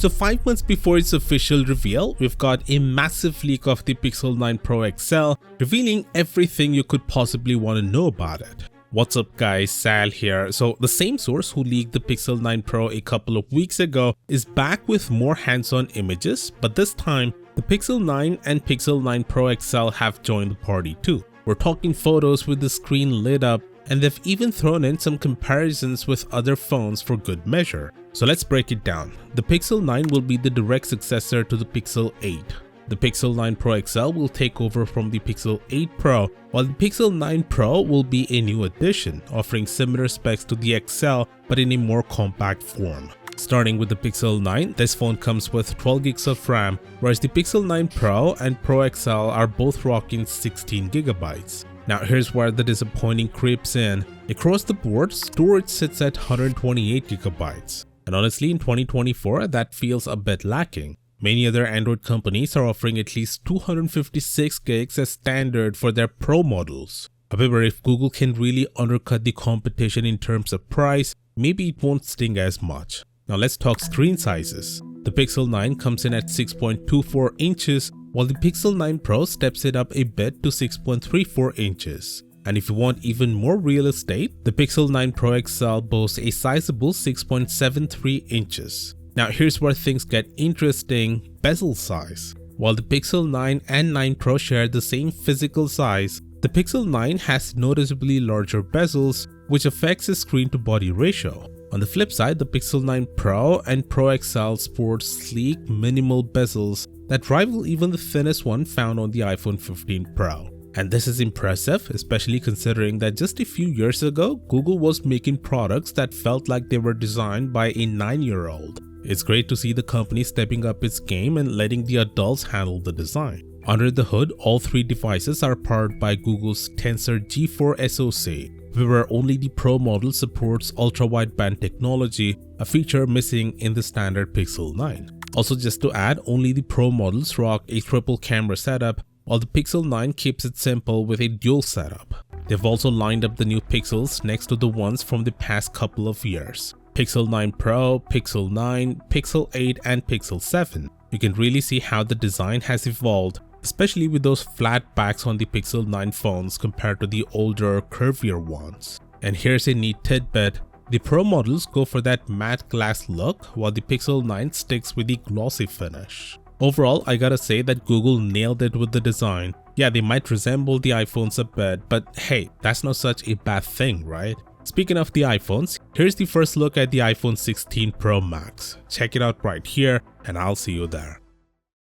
So 5 months before its official reveal, we've got a massive leak of the Pixel 9 Pro XL, revealing everything you could possibly want to know about it. What's up guys, Sal here. So the same source who leaked the Pixel 9 Pro a couple of weeks ago is back with more hands-on images, but this time the Pixel 9 and Pixel 9 Pro XL have joined the party too. We're talking photos with the screen lit up, and they've even thrown in some comparisons with other phones for good measure. So let's break it down. The Pixel 9 will be the direct successor to the Pixel 8. The Pixel 9 Pro XL will take over from the Pixel 8 Pro, while the Pixel 9 Pro will be a new addition, offering similar specs to the XL but in a more compact form. Starting with the Pixel 9, this phone comes with 12 gigs of RAM, whereas the Pixel 9 Pro and Pro XL are both rocking 16 gigabytes. Now here's where the disappointing creeps in. Across the board, storage sits at 128 gigabytes. And honestly, in 2024, that feels a bit lacking. Many other Android companies are offering at least 256 gigs as standard for their Pro models. However, if Google can really undercut the competition in terms of price, maybe it won't sting as much. Now let's talk screen sizes. The Pixel 9 comes in at 6.24 inches, while the Pixel 9 Pro steps it up a bit to 6.34 inches. And if you want even more real estate, the Pixel 9 Pro XL boasts a sizable 6.73 inches. Now here's where things get interesting: bezel size. While the Pixel 9 and 9 Pro share the same physical size, the Pixel 9 has noticeably larger bezels, which affects the screen to body ratio. On the flip side, the Pixel 9 Pro and Pro XL sport sleek, minimal bezels that rival even the thinnest one found on the iPhone 15 Pro. And this is impressive, especially considering that just a few years ago, Google was making products that felt like they were designed by a 9-year-old. It's great to see the company stepping up its game and letting the adults handle the design. Under the hood, all three devices are powered by Google's Tensor G4 SoC, where only the Pro model supports ultra-wideband technology, a feature missing in the standard Pixel 9. Also, just to add, only the Pro models rock a triple camera setup, while the Pixel 9 keeps it simple with a dual setup. They've also lined up the new Pixels next to the ones from the past couple of years. Pixel 9 Pro, Pixel 9, Pixel 8 and Pixel 7. You can really see how the design has evolved, especially with those flat backs on the Pixel 9 phones compared to the older, curvier ones. And here's a neat tidbit: the Pro models go for that matte glass look, while the Pixel 9 sticks with the glossy finish. Overall, I gotta say that Google nailed it with the design. Yeah, they might resemble the iPhones a bit, but hey, that's not such a bad thing, right? Speaking of the iPhones, here's the first look at the iPhone 16 Pro Max. Check it out right here, and I'll see you there.